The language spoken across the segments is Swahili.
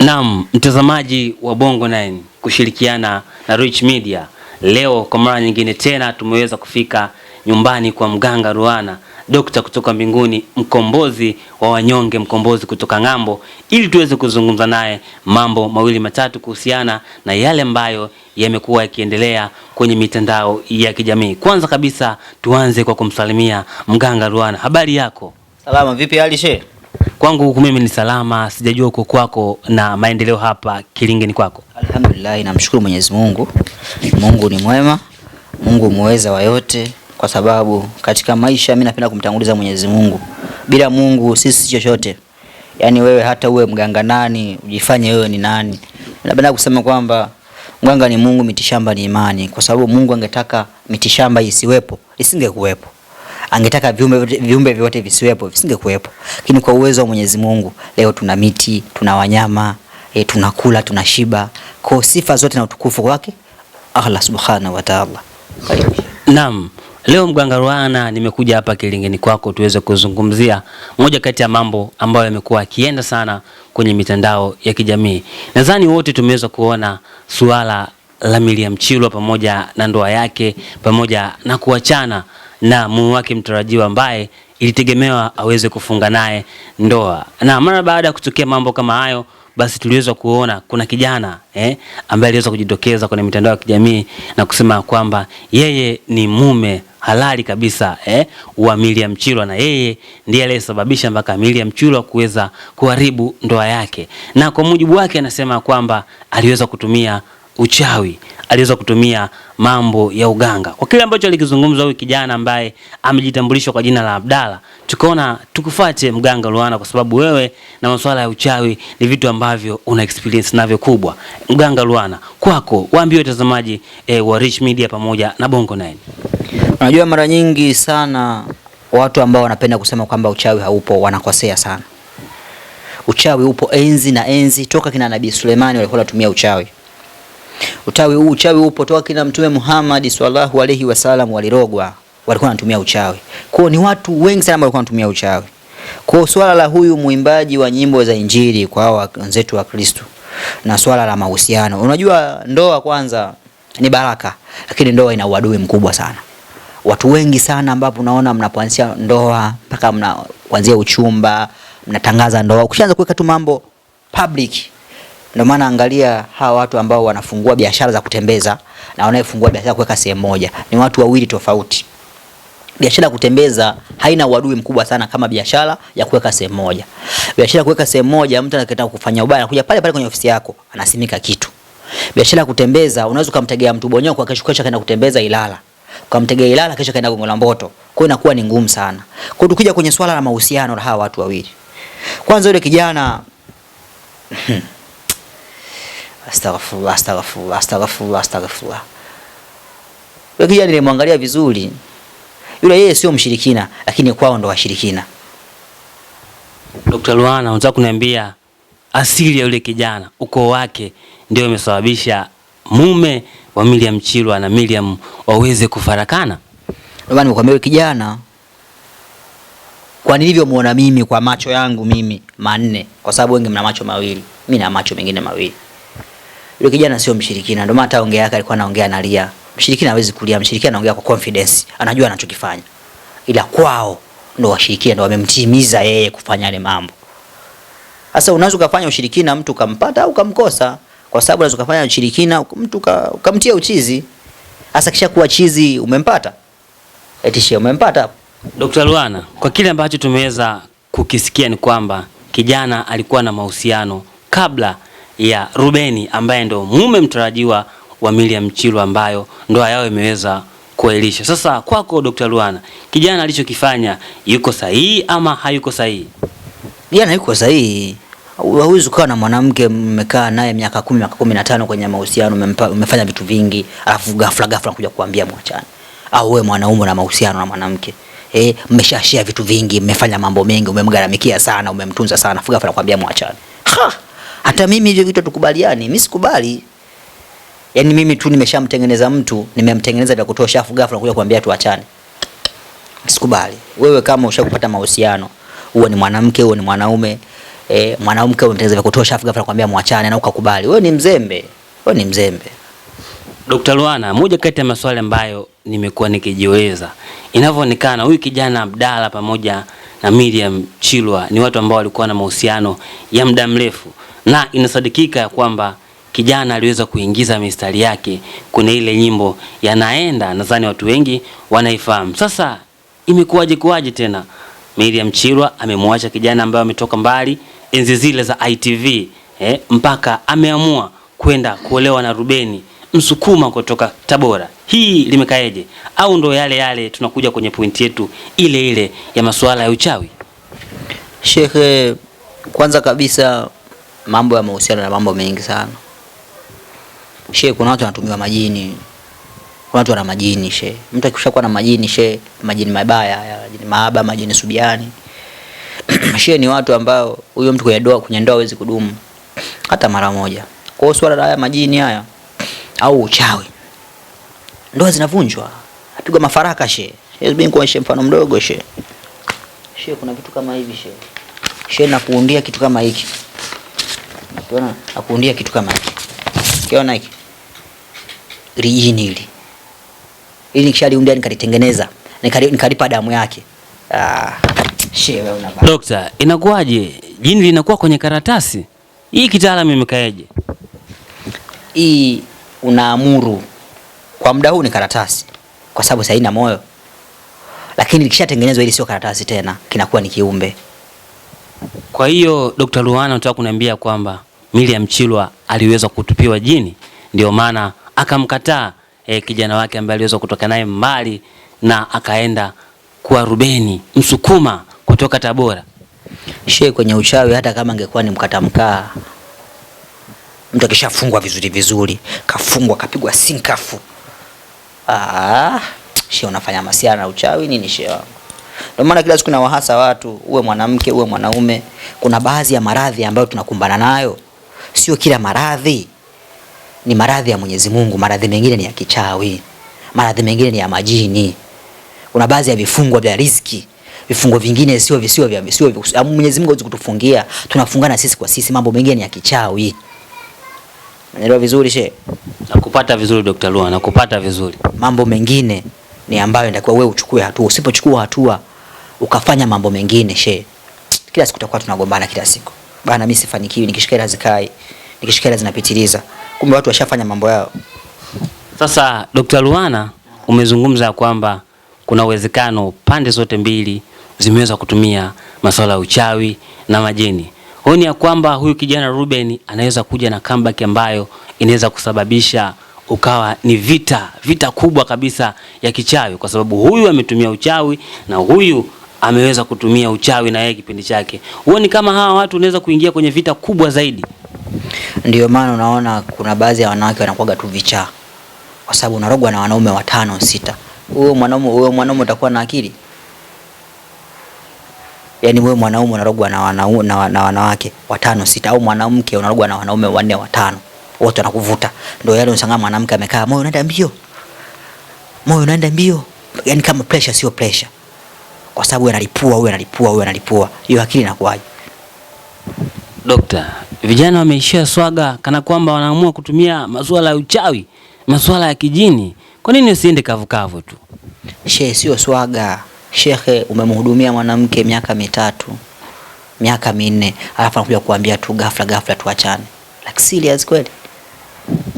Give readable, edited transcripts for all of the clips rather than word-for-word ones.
Naam, mtazamaji wa Bongo 9 kushirikiana na Rich Media. Leo kwa mara nyingine tena tumeweza kufika nyumbani kwa mganga Ruana, dokta kutoka mbinguni, mkombozi wa wanyonge, mkombozi kutoka ng'ambo, ili tuweze kuzungumza naye mambo mawili matatu kuhusiana na yale ambayo yamekuwa yakiendelea kwenye mitandao ya kijamii. Kwanza kabisa tuanze kwa kumsalimia mganga Ruana. Habari yako? Salama, vipi hali shehe? Kwangu huku mimi ni salama, sijajua uko kwako na maendeleo hapa Kilingeni kwako. Alhamdulillah, namshukuru Mwenyezi Mungu. Mungu ni mwema, Mungu muweza wa yote, kwa sababu katika maisha mimi napenda kumtanguliza Mwenyezi Mungu. Bila Mungu sisi chochote. Yaani wewe hata uwe mganga nani, ujifanye wewe ni nani. Napenda kusema kwamba mganga ni Mungu, mitishamba ni imani, kwa sababu Mungu angetaka mitishamba isiwepo, isingekuwepo. Angetaka viumbe vyote visiwepo, visingekuwepo. Lakini kwa uwezo wa Mwenyezi Mungu leo tuna miti, tuna wanyama, tunakula, tunashiba. Kwa sifa zote na utukufu wake Allah Subhanahu wa Ta'ala. Naam, leo mganga Ruana nimekuja hapa Kilingeni kwako tuweze kuzungumzia moja kati ya mambo ambayo yamekuwa yakienda sana kwenye mitandao ya kijamii. Nadhani wote tumeweza kuona suala la Miriam Chilwa pamoja na ndoa yake, pamoja na kuachana na mume wake mtarajiwa ambaye ilitegemewa aweze kufunga naye ndoa. Na mara baada ya kutokea mambo kama hayo, basi tuliweza kuona kuna kijana ambaye aliweza kujitokeza kwenye mitandao ya kijamii na kusema kwamba yeye ni mume halali kabisa wa Miriam Chilwa, na yeye ndiye aliyesababisha mpaka Miriam Chilwa kuweza kuharibu ndoa yake. Na kwa mujibu wake anasema kwamba aliweza kutumia uchawi, aliweza kutumia mambo ya uganga. Kwa kile ambacho alikizungumza huyu kijana ambaye amejitambulisha kwa jina la Abdalla, tukaona tukufuate mganga Ruana, kwa sababu wewe na masuala ya uchawi ni vitu ambavyo una experience navyo kubwa. Mganga Ruana, kwako waambie watazamaji wa Rich Media pamoja na Bongo 9. Unajua mara nyingi sana watu ambao wanapenda kusema kwamba uchawi haupo wanakosea sana. Uchawi upo enzi na enzi, toka kina Nabii Suleimani walikuwa wanatumia uchawi. Uchawi upo toka kina Mtume Muhammad sallallahu alaihi wasallam walirogwa, walikuwa wanatumia uchawi. Kwa ni watu wengi sana walikuwa wanatumia uchawi. Kwa swala la huyu muimbaji wa nyimbo za Injili kwa hao wenzetu wa Kristo na swala la mahusiano, unajua ndoa kwanza ni baraka, lakini ndoa ina uadui mkubwa sana. Watu wengi sana ambapo unaona mnapoanzia ndoa mpaka mnaanzia uchumba, mnatangaza ndoa, ukishaanza kuweka tu mambo public. Ndio maana angalia hawa watu ambao wanafungua biashara za kutembeza na wanayefungua biashara kuweka sehemu moja, ni watu wawili tofauti. Biashara ya kutembeza haina uadui mkubwa sana kama biashara ya kuweka sehemu moja. Biashara ya kuweka sehemu moja, mtu anataka kufanya ubaya anakuja pale pale kwenye ofisi yako, anasimika kitu. Biashara ya kutembeza unaweza kumtegea mtu Bonyoko kwa kesho kaenda kutembeza Ilala. Ukamtegea Ilala kesho kaenda Gongo la Mboto. Kwa hiyo inakuwa ni ngumu sana. Kwa tukija kwenye swala la mahusiano la hawa watu wawili. Kwanza yule kijana Astaghfirullah. Yule kijana nilimwangalia vizuri. Yule yeye sio mshirikina, lakini kwao ndo washirikina. Dr. Ruana, unataka kuniambia asili ya yule kijana, ukoo wake ndio umesababisha mume wa Miriam Chilwa na Miriam waweze kufarakana? Ndio maana nimekwambia yule kijana, kwa nilivyomuona mimi kwa macho yangu mimi manne, kwa sababu wengi mna macho mawili, mimi na macho mengine mawili. Yule kijana sio mshirikina, ndio maana hata ongea yake alikuwa anaongea analia. Mshirikina hawezi kulia, mshirikina anaongea kwa confidence, anajua anachokifanya. Ila kwao ndio washirikina ndio wamemtimiza yeye kufanya yale mambo. Sasa unaweza kufanya ushirikina mtu kampata au kamkosa, kwa sababu unaweza kufanya ushirikina mtu kamtia uchizi. Sasa kisha kuwa chizi umempata? Eti shehe umempata? Dr. Ruana, kwa kile ambacho tumeweza kukisikia ni kwamba kijana alikuwa na mahusiano kabla ya Rubeni ambaye ndo mume mtarajiwa wa Miriam Chilwa, ambayo ndoa yao imeweza kuelisha. Sasa kwako Dr. Ruana, kijana alichokifanya yuko sahihi ama hayuko sahihi? Kijana yuko sahihi. Huwezi kuwa na mwanamke mmekaa naye miaka 10 miaka 15 kwenye mahusiano, umefanya vitu vingi, alafu ghafla kuja kuambia mwachane. Au wewe mwanaume na mahusiano na mwanamke, mmeshashia vitu vingi, mmefanya mambo mengi, umemgaramikia sana, umemtunza sana, ghafla kuambia mwachane. Hata mimi hivyo vitu tukubaliani, mimi sikubali. Yaani mimi tu nimeshamtengeneza mtu, nimemtengeneza vya kutosha, afu ghafla kuja kuambia tuachane. Sikubali. Wewe kama ushakupata mahusiano, uwe ni mwanamke uwe ni mwanaume, mwanamke umemtengeneza vya kutosha afu ghafla anakuambia muachane na ukakubali. Wewe ni mzembe. Wewe ni mzembe. Dr. Luana, moja kati ya maswali ambayo nimekuwa nikijiuliza, inavyoonekana huyu kijana Abdalla pamoja na Miriam Chilwa ni watu ambao walikuwa na mahusiano ya muda mrefu, na inasadikika ya kwamba kijana aliweza kuingiza mistari yake kwenye ile nyimbo yanaenda, nadhani watu wengi wanaifahamu. Sasa imekuwaje tena Miriam Chilwa amemwacha kijana ambaye ametoka mbali enzi zile za ITV mpaka ameamua kwenda kuolewa na Rubeni Msukuma kutoka Tabora? Hii limekaeje? Au ndo yale tunakuja kwenye pointi yetu ile ya masuala ya uchawi? Sheikh, kwanza kabisa mambo ya mahusiano na mambo mengi sana. Sheikh, kuna watu wanatumiwa majini. Kuna watu wana majini sheikh. Mtu akishakuwa na majini sheikh, majini mabaya, majini maaba, majini subiani. Sheikh, ni watu ambao huyo mtu kwenye ndoa hawezi kudumu hata mara moja. Kwa hiyo swala la haya majini haya au uchawi, ndoa zinavunjwa, apigwa mafaraka sheikh. Hebu nikuonyeshe mfano mdogo sheikh. Sheikh, kuna vitu kama hivi sheikh. Sheikh, nakuundia kitu kama hiki. Unaona? Nakuundia kitu kama hiki. Ukiona hiki? Rijini hili. Ili nikishaliundia nikalitengeneza, nikalipa damu yake. Sheikh, wewe unabaya. Dokta, inakuwaje? Jini linakuwa kwenye karatasi? Hii kitaalamu imekaeje? Hii unaamuru kwa muda huu ni karatasi kwa sababu haina moyo. Lakini likishatengenezwa ili sio karatasi tena, kinakuwa ni kiumbe. Kwa hiyo Dr. Luana unataka kuniambia kwamba Miriam Chilwa aliweza kutupiwa jini, ndio maana akamkataa kijana wake ambaye aliweza kutoka naye mbali na akaenda kwa Rubeni Msukuma kutoka Tabora? Sheikh, kwenye uchawi hata kama angekuwa ni mkata mkaa, mtu akishafungwa vizuri, kafungwa kapigwa sinkafu. Sheikh, unafanya masiara na uchawi nini sheikh wangu? Ndio maana kila siku na wahasa watu, uwe mwanamke uwe mwanaume, kuna baadhi ya maradhi ambayo tunakumbana nayo. Sio kila maradhi ni maradhi ya Mwenyezi Mungu, maradhi mengine ni ya kichawi, maradhi mengine ni ya majini. Kuna baadhi ya vifungo vya riziki, vifungo vingine sio Mwenyezi Mungu hawezi kutufungia, tunafungana sisi kwa sisi, mambo mengine ni ya kichawi. Unaelewa vizuri sheikh? Nakupata vizuri Dr. Luana, nakupata vizuri. Mambo mengine ni ambayo inatakiwa wewe uchukue hatua. Usipochukua hatua ukafanya mambo mengine sheikh, kila siku tutakuwa tunagombana kila siku. Bana, mimi sifanikiwi, nikishika hela zikai, nikishika hela zinapitiliza. Kumbe watu washafanya mambo yao. Sasa Dr. Luana, umezungumza kwamba kuna uwezekano pande zote mbili zimeweza kutumia masuala ya uchawi na majini. Huoni ya kwamba huyu kijana Ruben anaweza kuja na comeback ambayo inaweza kusababisha ukawa ni vita kubwa kabisa ya kichawi, kwa sababu huyu ametumia uchawi na huyu ameweza kutumia uchawi na yeye kipindi chake. Huoni kama hawa watu wanaweza kuingia kwenye vita kubwa zaidi? Ndio maana unaona kuna baadhi ya wanawake wanakuwa tu vichaa, kwa sababu unarogwa na wanaume 5 6. Wewe mwanaume utakuwa na akili? Yaani wewe mwanaume unarogwa na wanawake 5 6, au mwanamke unarogwa na wanaume 4 5, wote wanakuvuta. Ndio yale unashangaa mwanamke amekaa, moyo unaenda mbio, yaani kama pressure sio pressure, kwa sababu huyu analipua. Hiyo akili inakuaje? Dokta, vijana wameishia swaga kana kwamba wanaamua kutumia masuala ya uchawi, masuala ya kijini. Kwa nini usiende kavukavu tu? Sheikh, sio swaga. Sheikh, umemhudumia mwanamke miaka 3, miaka 4, alafu anakuja kuambia tu ghafla tuachane. Like serious kweli?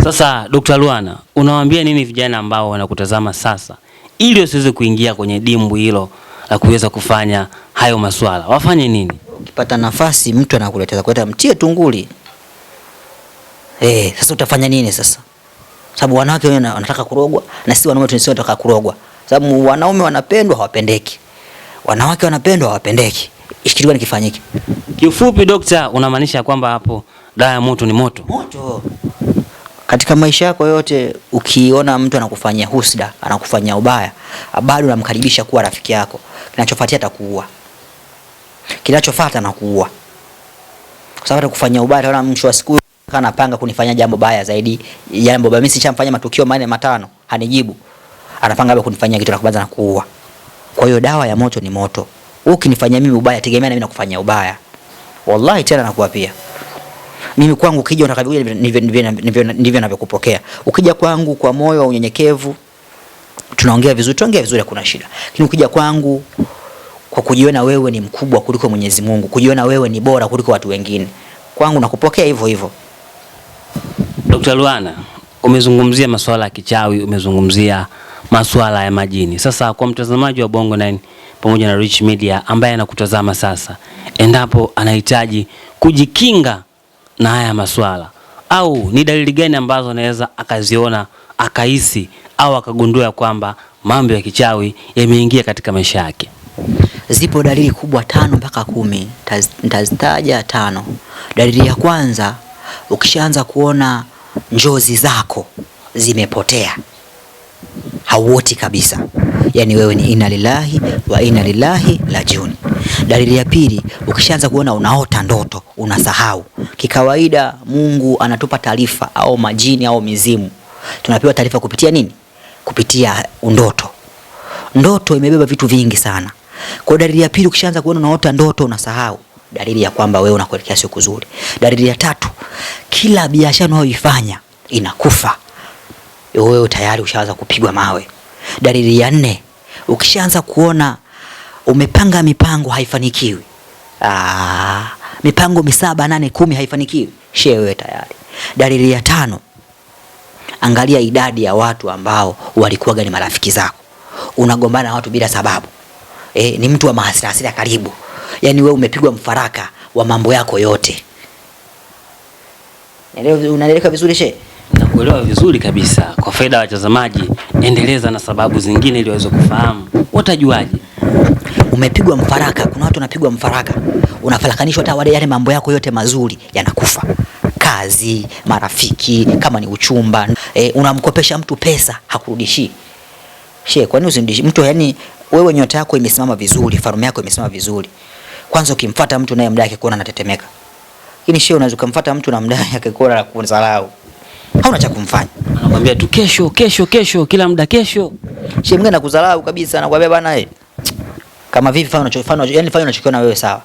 Sasa Dr. Luana, unawaambia nini vijana ambao wanakutazama sasa ili wasiweze kuingia kwenye dimbu hilo la kuweza kufanya hayo masuala? Wafanye nini? Ukipata nafasi mtu anakuletea mtie tunguli. Sasa utafanya nini sasa? Sababu wanawake wenyewe wanataka kurogwa na sisi wanaume tunataka kurogwa. Sababu wanaume wanapendwa hawapendeki, wanawake wanapendwa hawapendeki. Kitu gani kifanyike? Kiufupi Dokta, unamaanisha kwamba hapo dawa ya moto ni moto? Moto. Katika maisha yako yote ukiona mtu anakufanyia husda, anakufanyia ubaya, bado unamkaribisha kuwa rafiki yako, kinachofuatia atakuua. Kinachofuata anakuua. Kwa sababu atakufanyia ubaya, utaona mwisho wa siku kana panga kunifanyia jambo baya zaidi. Jambo baya, mimi sishamfanyia matukio 4 5, hanijibu. Anapanga hapo kunifanyia kitu la kwanza na kuua. Kwa hiyo dawa ya moto ni moto. Wewe ukinifanyia mimi ubaya, tegemea na mimi nakufanyia ubaya. Wallahi tena nakuapia. Mimi kwangu ukija unakabia ndivyo ninavyokupokea. Ukija kwangu kwa moyo wa unyenyekevu, tunaongea vizuri, hakuna shida. Lakini ukija kwangu kwa kujiona wewe ni mkubwa kuliko Mwenyezi Mungu, kujiona wewe ni bora kuliko watu wengine, kwangu nakupokea hivyo hivyo. Dr. Luana, umezungumzia masuala ya kichawi, umezungumzia masuala ya majini. Sasa kwa mtazamaji wa Bongo 9 pamoja na Rich Media ambaye anakutazama sasa, endapo anahitaji kujikinga na haya masuala, au ni dalili gani ambazo anaweza akaziona, akahisi au akagundua kwamba mambo ya kichawi yameingia katika maisha yake? Zipo dalili kubwa 5 mpaka 10. Nitazitaja 5. Dalili ya kwanza, ukishaanza kuona njozi zako zimepotea, hauoti kabisa, yani wewe ni inna lillahi wa inna ilaihi rajiun. Dalili ya pili, ukishaanza kuona unaota ndoto unasahau. Kikawaida Mungu anatupa taarifa, au majini au mizimu tunapewa taarifa kupitia nini? Kupitia ndoto. Ndoto imebeba vitu vingi sana. Kwa dalili ya pili, ukishaanza kuona unaota ndoto unasahau, dalili ya kwamba wewe unakuelekea siku nzuri. Dalili ya tatu, kila biashara unayoifanya inakufa, wewe tayari ushaanza kupigwa mawe. Dalili ya 4, ukishaanza kuona umepanga mipango haifanikiwi, mipango 7, 8, 10 haifanikiwi, wewe tayari. Dalili ya 5, angalia idadi ya watu ambao walikuwa ni marafiki zako, unagombana na watu bila sababu. Ni mtu wa mahasira karibu, yani wewe umepigwa mfaraka wa mambo yako yote. Unaeleweka vizuri shehe? Nakuelewa vizuri kabisa. Kwa faida ya watazamaji, endeleza na sababu zingine ili waweze kufahamu. Watajuaje? Umepigwa mfaraka. Kuna watu wanapigwa mfaraka, unafarakanishwa, hata wale yale mambo yako yote mazuri yanakufa. Kazi, marafiki, kama ni uchumba, unamkopesha mtu pesa hakurudishi. Shehe, kwa nini usimdishi mtu? Yani wewe nyota yako imesimama vizuri, farume yako imesimama vizuri. Kwanza ukimfuata mtu naye muda yake kuona anatetemeka. Lakini shehe, unaweza kumfuata mtu na muda yake kuona anakuzalau, hauna cha kumfanya, anakuambia tu kesho, kila muda kesho. Shehe mwingine anakuzalau kabisa, anakuambia bana kama vipi, fanya unachofanya, yani fanya unachokiona wewe, sawa.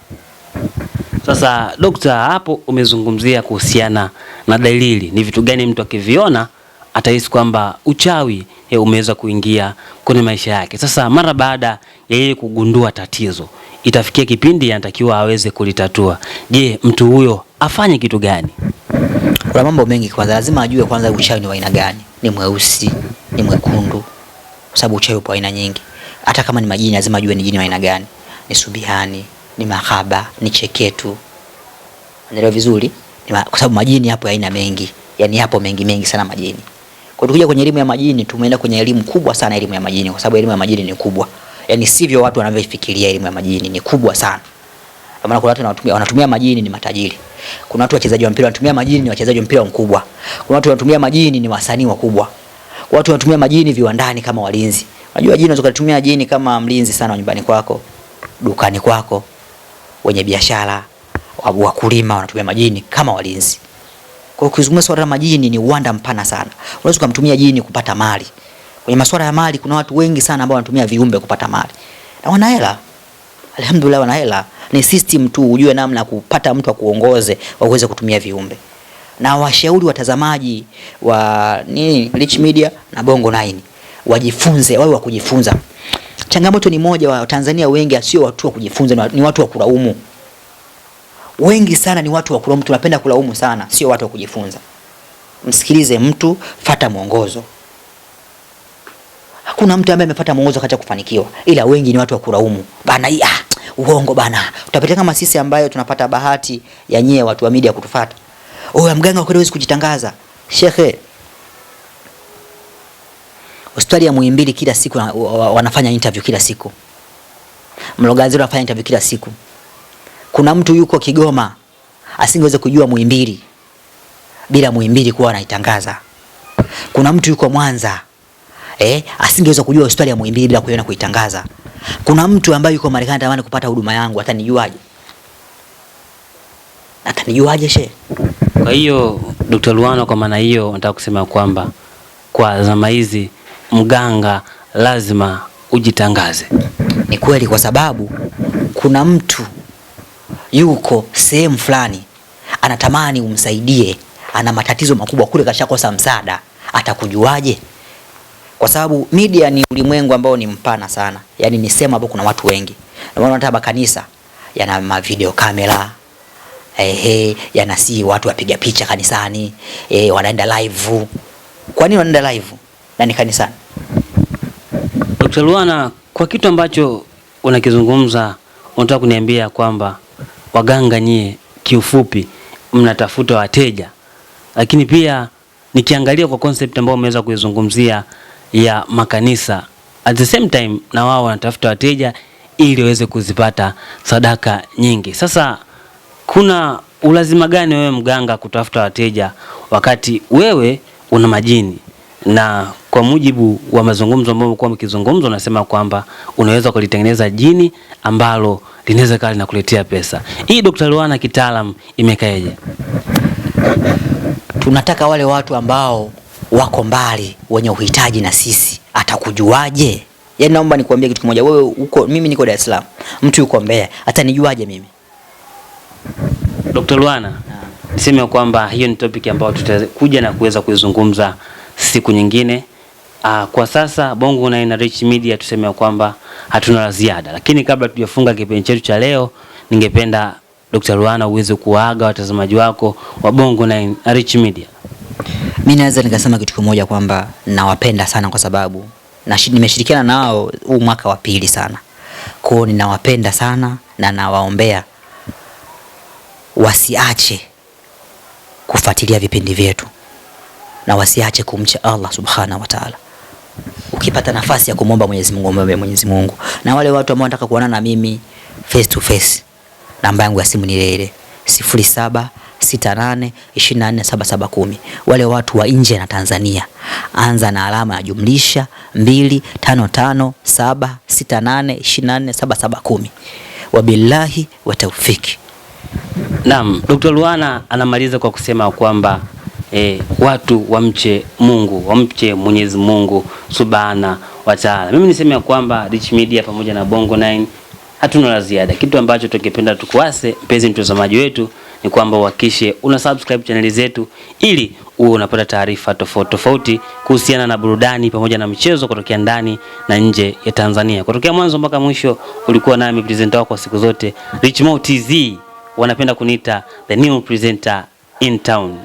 Sasa dokta, hapo umezungumzia kuhusiana na dalili, ni vitu gani mtu akiviona atahisi kwamba uchawi umeweza kuingia kwenye maisha yake. Sasa mara baada ya yeye kugundua tatizo, itafikia kipindi anatakiwa aweze kulitatua. Je, mtu huyo afanye kitu gani? Kuna mambo mengi. Kwanza lazima ajue kwanza uchawi ni wa aina gani, ni mweusi, ni mwekundu, kwa sababu uchawi upo aina nyingi. Hata kama ni majini lazima ajue ni jini wa aina gani, ni subihani, ni mahaba, ni cheketu. Unaelewa vizuri? Kwa sababu majini hapo aina mengi, yani hapo mengi sana majini. Kwa tukija kwenye elimu ya majini, tumeenda kwenye elimu kubwa sana, elimu ya majini, kwa sababu elimu ya majini ni kubwa. Yani sivyo watu wanavyofikiria, elimu ya majini ni kubwa sana. Kwa maana kuna watu wanatumia majini ni matajiri. Kuna watu wachezaji wa mpira wanatumia majini ni wachezaji wa mpira mkubwa. Kuna watu wanatumia majini ni wasanii wakubwa. Kuna watu wanatumia majini viwandani kama walinzi. Unajua jini unaweza kutumia jini kama mlinzi sana nyumbani kwako, dukani kwako, wenye biashara, wakulima wanatumia majini kama walinzi. Kwa hiyo ukizungumza swala la majini ni uwanda mpana sana. Unaweza kumtumia jini kupata mali. Kwenye masuala ya mali kuna watu wengi sana ambao wanatumia viumbe kupata mali. Na wana hela. Alhamdulillah wana hela. Ni system tu, ujue namna kupata mtu akuongoze waweze kutumia viumbe. Na washauri watazamaji wa Rich Media na Bongo 9 wajifunze, wawe wa kujifunza. Changamoto ni moja, wa Tanzania wengi sio watu wa kujifunza, ni watu wa kulaumu. Wengi sana ni watu wa kulaumu, tunapenda kulaumu sana, sio watu wa kujifunza. Msikilize mtu, fuata mwongozo. Hakuna mtu ambaye amefuata mwongozo kacha kufanikiwa, ila wengi ni watu wa kulaumu. Bana uongo bana. Utapita kama sisi ambayo tunapata bahati ya nyie watu wa media kutufuata. Mganga kweli hawezi kujitangaza. Shekhe, hospitali ya Muhimbili kila siku wanafanya interview kila siku. Mloganziro anafanya interview kila siku. Kuna mtu yuko Kigoma asingeweza kujua Muhimbili bila Muhimbili kuwa anaitangaza. Kuna mtu yuko Mwanza asingeweza kujua hospitali ya Muhimbili bila kuiona kuitangaza. Kuna mtu ambaye yuko Marekani anatamani kupata huduma yangu, atanijuaje? Atanijuaje shehe? Kwa hiyo Dr. Luana, kwa maana hiyo nataka kusema kwamba kwa zama hizi mganga lazima ujitangaze. Ni kweli, kwa sababu kuna mtu yuko sehemu fulani anatamani umsaidie, ana matatizo makubwa kule, kashakosa msaada, atakujuaje? Kwa sababu media ni ulimwengu ambao ni mpana sana, yani ni sema hapo kuna watu wengi. Na maana hata makanisa yana ma video kamera, yana watu wapiga picha kanisani, wanaenda live. Kwa nini wanaenda live na ni kanisani? Dr. Luana, kwa kitu ambacho unakizungumza, unataka kuniambia kwamba waganga nyie kiufupi mnatafuta wateja, lakini pia nikiangalia kwa concept ambayo umeweza kuizungumzia ya makanisa, at the same time na wao wanatafuta wateja ili waweze kuzipata sadaka nyingi. Sasa kuna ulazima gani wewe mganga kutafuta wateja wakati wewe una majini? Na kwa mujibu wa mazungumzo ambayo mlikuwa mkizungumza, unasema kwamba unaweza kulitengeneza jini ambalo linaweza kali na kuletea pesa. Hii Dr. Luana kitaalam imekaeje? Tunataka wale watu ambao wako mbali, wenye uhitaji na sisi, atakujuaje? Yaani naomba nikwambie kitu kimoja, wewe uko, mimi niko Dar es Salaam, mtu yuko Mbeya, atanijuaje mimi? Dr. Luana, niseme kwamba hiyo ni topic ambayo tutakuja na kuweza kuizungumza siku nyingine. Kwa sasa Bongo 9 na Rich Media tuseme kwamba hatuna la ziada, lakini kabla tujafunga kipindi chetu cha leo, ningependa Dr. Luana uweze kuaga watazamaji wako wa Bongo 9 na Rich Media. Mimi naweza nikasema kitu kimoja kwamba nawapenda sana kwa sababu nimeshirikiana nao huu mwaka wa pili sana. Kwa hiyo ninawapenda sana na nawaombea wasiache kufuatilia vipindi vyetu na wasiache kumcha Allah Subhanahu wa Ta'ala. Ukipata nafasi ya kumwomba Mwenyezi Mungu, muombe Mwenyezi Mungu. Na wale watu ambao wanataka kuonana na mimi face to face, namba yangu ya simu ni ile 0768247710. Wale watu wa nje na Tanzania, anza na alama ya jumlisha 255768247710. Wabillahi wa tawfiki. Naam, Dr. Luana anamaliza kwa kusema kwamba watu wamche Mungu, wamche Mwenyezi Mungu Subhana wa Ta'ala. Mimi niseme kwamba Rich Media pamoja na Bongo 9 hatuna la ziada. Kitu ambacho tungependa tukuase mpenzi mtazamaji wetu ni kwamba uhakikishe una subscribe channel zetu ili uwe unapata taarifa tofauti tofauti kuhusiana na burudani pamoja na michezo kutokea ndani na nje ya Tanzania. Kutokea mwanzo mpaka mwisho ulikuwa nami presenter wako kwa siku zote, Rich Mo TZ. Wanapenda kuniita the new presenter in town.